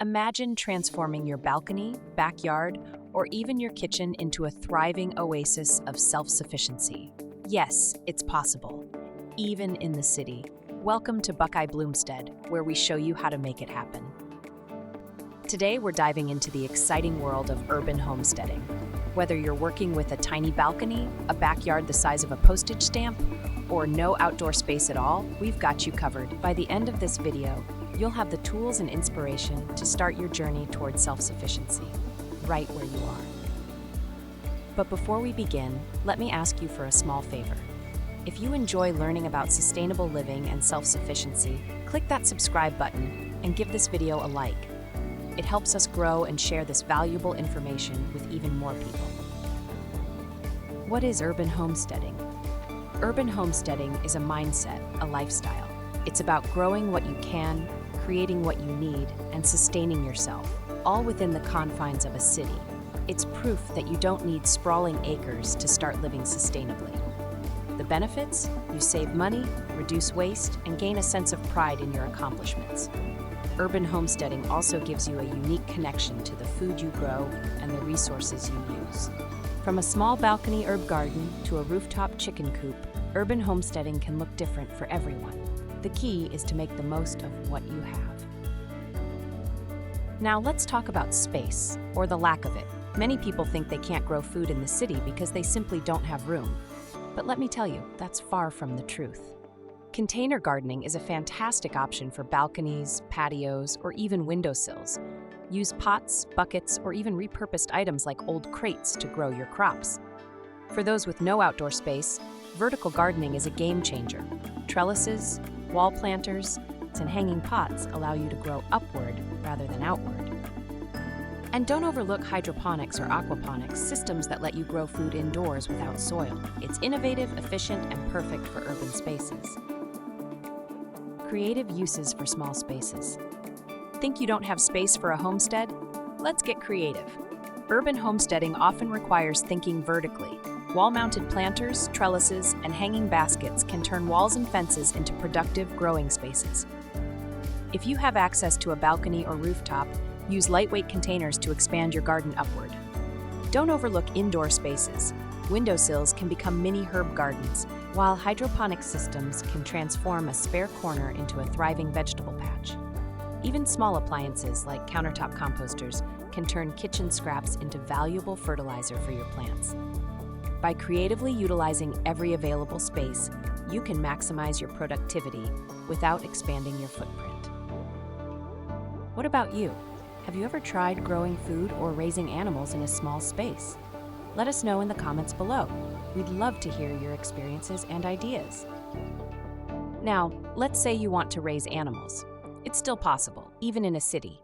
Imagine transforming your balcony, backyard, or even your kitchen into a thriving oasis of self-sufficiency. Yes, it's possible, even in the city. Welcome to Buckeye Bloomstead, where we show you how to make it happen. Today, we're diving into the exciting world of urban homesteading. Whether you're working with a tiny balcony, a backyard the size of a postage stamp, or no outdoor space at all, we've got you covered. By the end of this video, you'll have the tools and inspiration to start your journey towards self-sufficiency, right where you are. But before we begin, let me ask you for a small favor. If you enjoy learning about sustainable living and self-sufficiency, click that subscribe button and give this video a like. It helps us grow and share this valuable information with even more people. What is urban homesteading? Urban homesteading is a mindset, a lifestyle. It's about growing what you can, creating what you need, and sustaining yourself, all within the confines of a city. It's proof that you don't need sprawling acres to start living sustainably. The benefits? You save money, reduce waste, and gain a sense of pride in your accomplishments. Urban homesteading also gives you a unique connection to the food you grow and the resources you use. From a small balcony herb garden to a rooftop chicken coop, urban homesteading can look different for everyone. The key is to make the most of what you have. Now let's talk about space, or the lack of it. Many people think they can't grow food in the city because they simply don't have room. But let me tell you, that's far from the truth. Container gardening is a fantastic option for balconies, patios, or even windowsills. Use pots, buckets, or even repurposed items like old crates to grow your crops. For those with no outdoor space, vertical gardening is a game changer. Trellises, wall planters, and hanging pots allow you to grow upward rather than outward. And don't overlook hydroponics or aquaponics, systems that let you grow food indoors without soil. It's innovative, efficient, and perfect for urban spaces. Creative uses for small spaces. Think you don't have space for a homestead? Let's get creative. Urban homesteading often requires thinking vertically. Wall-mounted planters, trellises, and hanging baskets can turn walls and fences into productive growing spaces. If you have access to a balcony or rooftop, use lightweight containers to expand your garden upward. Don't overlook indoor spaces. Windowsills can become mini herb gardens, while hydroponic systems can transform a spare corner into a thriving vegetable patch. Even small appliances like countertop composters can turn kitchen scraps into valuable fertilizer for your plants. By creatively utilizing every available space, you can maximize your productivity without expanding your footprint. What about you? Have you ever tried growing food or raising animals in a small space? Let us know in the comments below. We'd love to hear your experiences and ideas. Now, let's say you want to raise animals. It's still possible, even in a city.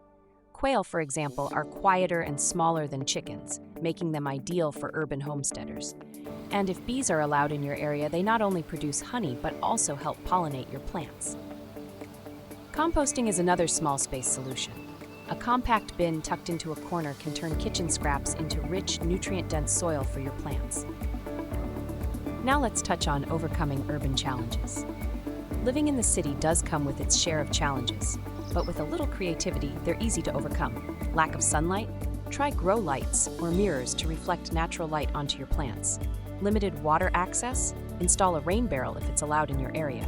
Quail, for example, are quieter and smaller than chickens, making them ideal for urban homesteaders. And if bees are allowed in your area, they not only produce honey, but also help pollinate your plants. Composting is another small space solution. A compact bin tucked into a corner can turn kitchen scraps into rich, nutrient-dense soil for your plants. Now let's touch on overcoming urban challenges. Living in the city does come with its share of challenges, but with a little creativity, they're easy to overcome. Lack of sunlight? Try grow lights or mirrors to reflect natural light onto your plants. Limited water access? Install a rain barrel if it's allowed in your area.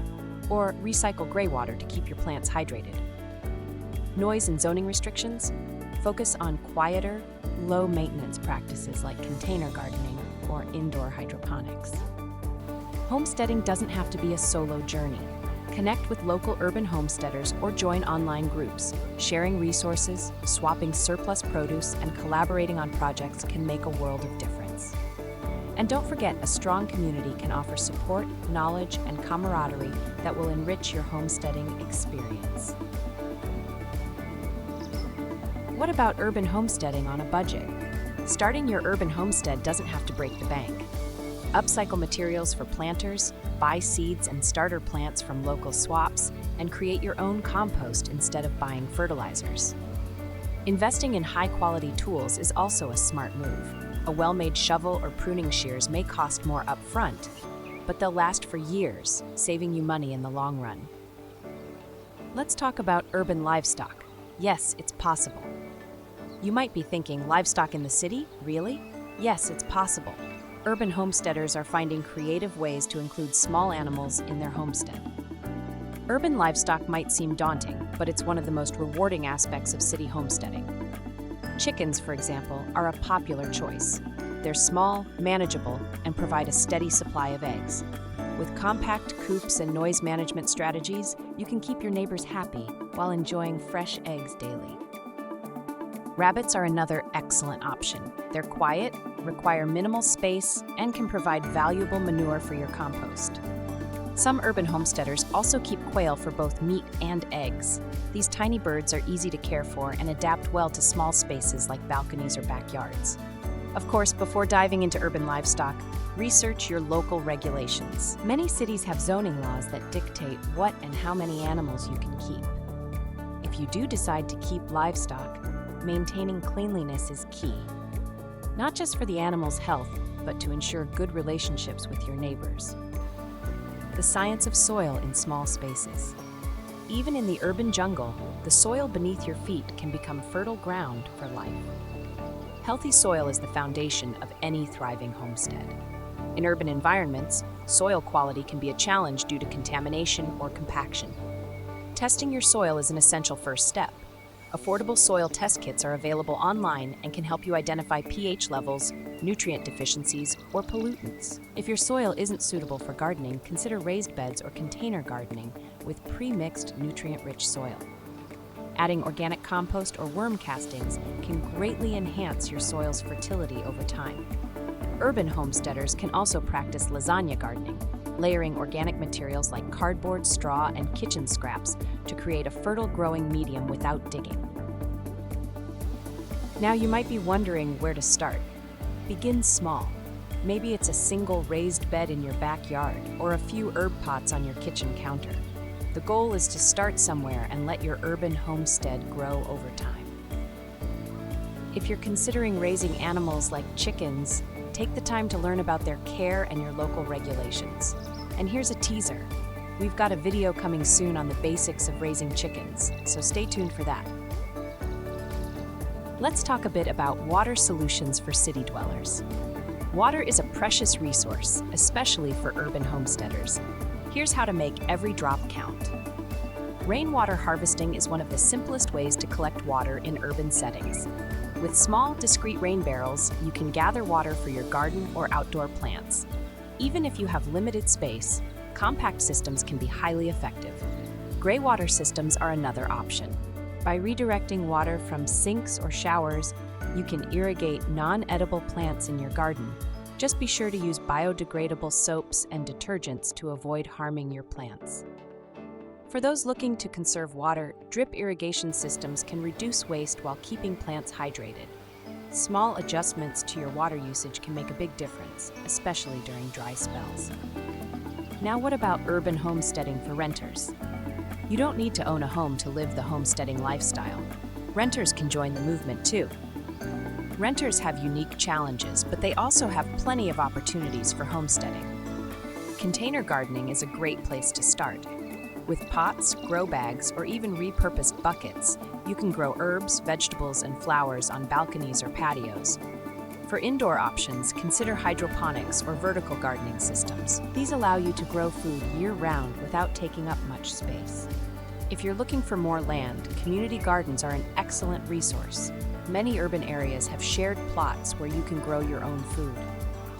Or recycle gray water to keep your plants hydrated. Noise and zoning restrictions? Focus on quieter, low-maintenance practices like container gardening or indoor hydroponics. Homesteading doesn't have to be a solo journey. Connect with local urban homesteaders or join online groups. Sharing resources, swapping surplus produce, and collaborating on projects can make a world of difference. And don't forget, a strong community can offer support, knowledge, and camaraderie that will enrich your homesteading experience. What about urban homesteading on a budget? Starting your urban homestead doesn't have to break the bank. Upcycle materials for planters, buy seeds and starter plants from local swaps, and create your own compost instead of buying fertilizers. Investing in high-quality tools is also a smart move. A well-made shovel or pruning shears may cost more upfront, but they'll last for years, saving you money in the long run. Let's talk about urban livestock. Yes, it's possible. You might be thinking, livestock in the city? Really? Yes, it's possible. Urban homesteaders are finding creative ways to include small animals in their homestead. Urban livestock might seem daunting, but it's one of the most rewarding aspects of city homesteading. Chickens, for example, are a popular choice. They're small, manageable, and provide a steady supply of eggs. With compact coops and noise management strategies, you can keep your neighbors happy while enjoying fresh eggs daily. Rabbits are another excellent option. They're quiet, require minimal space, and can provide valuable manure for your compost. Some urban homesteaders also keep quail for both meat and eggs. These tiny birds are easy to care for and adapt well to small spaces like balconies or backyards. Of course, before diving into urban livestock, research your local regulations. Many cities have zoning laws that dictate what and how many animals you can keep. If you do decide to keep livestock, maintaining cleanliness is key. Not just for the animal's health, but to ensure good relationships with your neighbors. The science of soil in small spaces. Even in the urban jungle, the soil beneath your feet can become fertile ground for life. Healthy soil is the foundation of any thriving homestead. In urban environments, soil quality can be a challenge due to contamination or compaction. Testing your soil is an essential first step. Affordable soil test kits are available online and can help you identify pH levels, nutrient deficiencies, or pollutants. If your soil isn't suitable for gardening, consider raised beds or container gardening with pre-mixed nutrient-rich soil. Adding organic compost or worm castings can greatly enhance your soil's fertility over time. Urban homesteaders can also practice lasagna gardening, layering organic materials like cardboard, straw, and kitchen scraps to create a fertile growing medium without digging. Now you might be wondering where to start. Begin small. Maybe it's a single raised bed in your backyard or a few herb pots on your kitchen counter. The goal is to start somewhere and let your urban homestead grow over time. If you're considering raising animals like chickens, take the time to learn about their care and your local regulations. And here's a teaser. We've got a video coming soon on the basics of raising chickens, so stay tuned for that. Let's talk a bit about water solutions for city dwellers. Water is a precious resource, especially for urban homesteaders. Here's how to make every drop count. Rainwater harvesting is one of the simplest ways to collect water in urban settings. With small, discrete rain barrels, you can gather water for your garden or outdoor plants. Even if you have limited space, compact systems can be highly effective. Gray water systems are another option. By redirecting water from sinks or showers, you can irrigate non-edible plants in your garden. Just be sure to use biodegradable soaps and detergents to avoid harming your plants. For those looking to conserve water, drip irrigation systems can reduce waste while keeping plants hydrated. Small adjustments to your water usage can make a big difference, especially during dry spells. Now what about urban homesteading for renters? You don't need to own a home to live the homesteading lifestyle. Renters can join the movement too. Renters have unique challenges, but they also have plenty of opportunities for homesteading. Container gardening is a great place to start. With pots, grow bags, or even repurposed buckets, you can grow herbs, vegetables, and flowers on balconies or patios. For indoor options, consider hydroponics or vertical gardening systems. These allow you to grow food year-round without taking up much space. If you're looking for more land, community gardens are an excellent resource. Many urban areas have shared plots where you can grow your own food.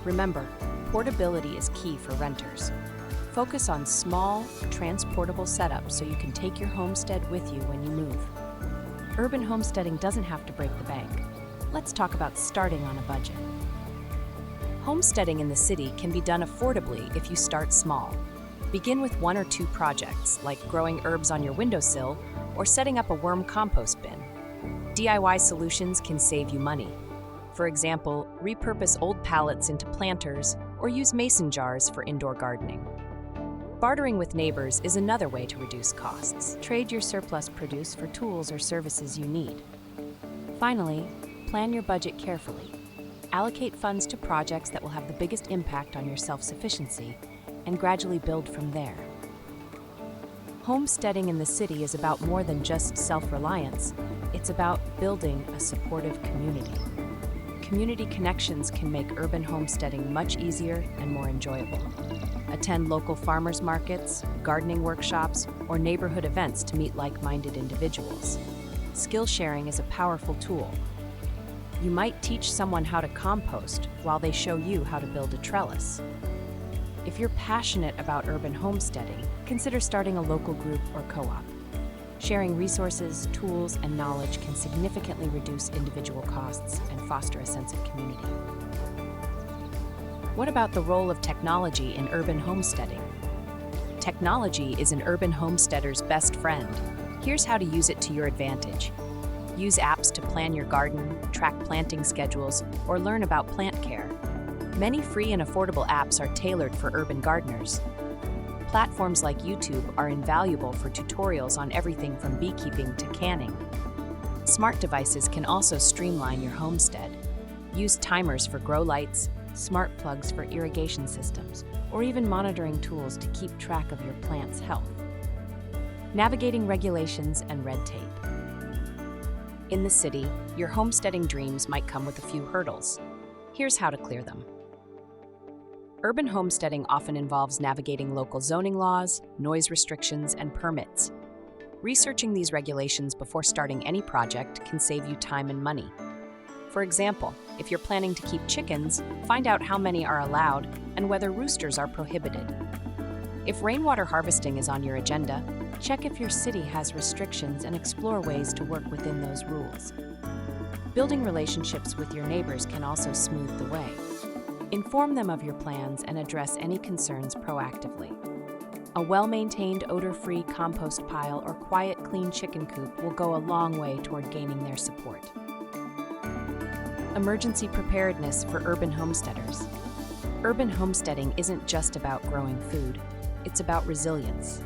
Remember, portability is key for renters. Focus on small, transportable setups so you can take your homestead with you when you move. Urban homesteading doesn't have to break the bank. Let's talk about starting on a budget. Homesteading in the city can be done affordably if you start small. Begin with 1 or 2 projects, like growing herbs on your windowsill or setting up a worm compost bin. DIY solutions can save you money. For example, repurpose old pallets into planters or use mason jars for indoor gardening. Bartering with neighbors is another way to reduce costs. Trade your surplus produce for tools or services you need. Finally, plan your budget carefully. Allocate funds to projects that will have the biggest impact on your self-sufficiency and gradually build from there. Homesteading in the city is about more than just self-reliance. It's about building a supportive community. Community connections can make urban homesteading much easier and more enjoyable. Attend local farmers markets, gardening workshops, or neighborhood events to meet like-minded individuals. Skill sharing is a powerful tool. You might teach someone how to compost while they show you how to build a trellis. If you're passionate about urban homesteading, consider starting a local group or co-op. Sharing resources, tools, and knowledge can significantly reduce individual costs and foster a sense of community. What about the role of technology in urban homesteading? Technology is an urban homesteader's best friend. Here's how to use it to your advantage. Use apps to plan your garden, track planting schedules, or learn about plant care. Many free and affordable apps are tailored for urban gardeners. Platforms like YouTube are invaluable for tutorials on everything from beekeeping to canning. Smart devices can also streamline your homestead. Use timers for grow lights, smart plugs for irrigation systems, or even monitoring tools to keep track of your plant's health. Navigating regulations and red tape. In the city, your homesteading dreams might come with a few hurdles. Here's how to clear them. Urban homesteading often involves navigating local zoning laws, noise restrictions, and permits. Researching these regulations before starting any project can save you time and money. For example, if you're planning to keep chickens, find out how many are allowed and whether roosters are prohibited. If rainwater harvesting is on your agenda, check if your city has restrictions and explore ways to work within those rules. Building relationships with your neighbors can also smooth the way. Inform them of your plans and address any concerns proactively. A well-maintained, odor-free compost pile or quiet, clean chicken coop will go a long way toward gaining their support. Emergency preparedness for urban homesteaders. Urban homesteading isn't just about growing food, it's about resilience.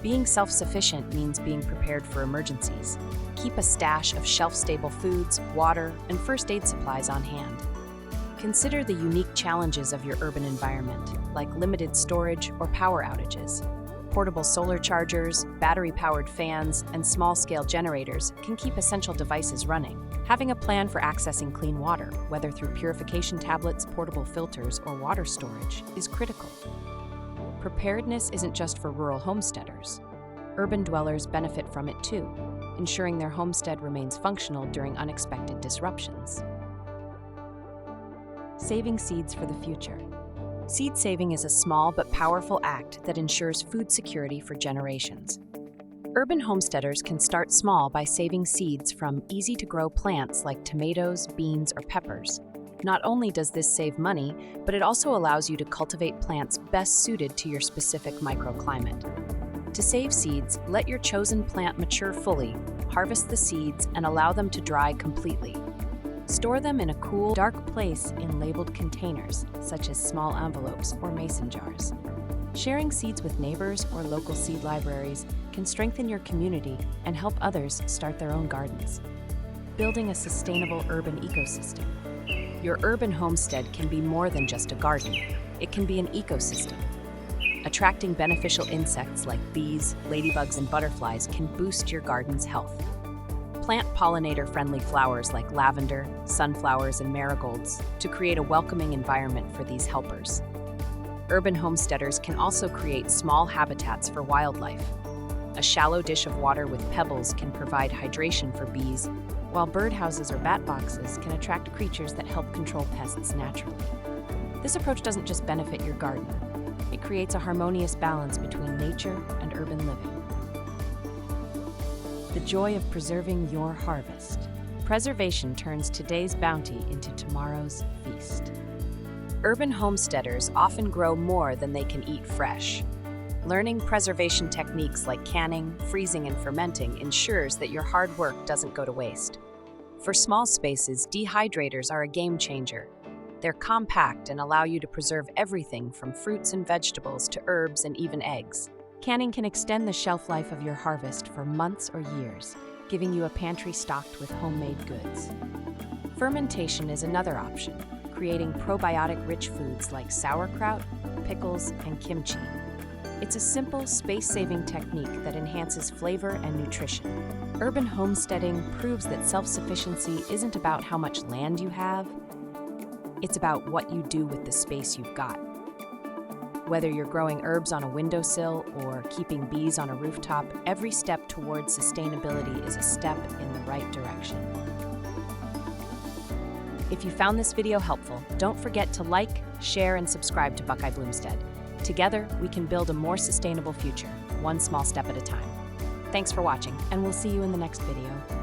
Being self-sufficient means being prepared for emergencies. Keep a stash of shelf-stable foods, water, and first aid supplies on hand. Consider the unique challenges of your urban environment, like limited storage or power outages. Portable solar chargers, battery-powered fans, and small-scale generators can keep essential devices running. Having a plan for accessing clean water, whether through purification tablets, portable filters, or water storage, is critical. Preparedness isn't just for rural homesteaders. Urban dwellers benefit from it too, ensuring their homestead remains functional during unexpected disruptions. Saving seeds for the future. Seed saving is a small but powerful act that ensures food security for generations. Urban homesteaders can start small by saving seeds from easy-to-grow plants like tomatoes, beans, or peppers. Not only does this save money, but it also allows you to cultivate plants best suited to your specific microclimate. To save seeds, let your chosen plant mature fully, harvest the seeds, and allow them to dry completely. Store them in a cool, dark place in labeled containers, such as small envelopes or mason jars. Sharing seeds with neighbors or local seed libraries can strengthen your community and help others start their own gardens. Building a sustainable urban ecosystem. Your urban homestead can be more than just a garden. It can be an ecosystem. Attracting beneficial insects like bees, ladybugs, and butterflies can boost your garden's health. Plant pollinator-friendly flowers like lavender, sunflowers, and marigolds to create a welcoming environment for these helpers. Urban homesteaders can also create small habitats for wildlife. A shallow dish of water with pebbles can provide hydration for bees, while birdhouses or bat boxes can attract creatures that help control pests naturally. This approach doesn't just benefit your garden, it creates a harmonious balance between nature and urban living. The joy of preserving your harvest. Preservation turns today's bounty into tomorrow's feast. Urban homesteaders often grow more than they can eat fresh. Learning preservation techniques like canning, freezing, and fermenting ensures that your hard work doesn't go to waste. For small spaces, dehydrators are a game changer. They're compact and allow you to preserve everything from fruits and vegetables to herbs and even eggs. Canning can extend the shelf life of your harvest for months or years, giving you a pantry stocked with homemade goods. Fermentation is another option, creating probiotic-rich foods like sauerkraut, pickles, and kimchi. It's a simple, space-saving technique that enhances flavor and nutrition. Urban homesteading proves that self-sufficiency isn't about how much land you have, it's about what you do with the space you've got. Whether you're growing herbs on a windowsill or keeping bees on a rooftop, every step towards sustainability is a step in the right direction. If you found this video helpful, don't forget to like, share, and subscribe to Buckeye Bloomstead. Together, we can build a more sustainable future, one small step at a time. Thanks for watching, and we'll see you in the next video.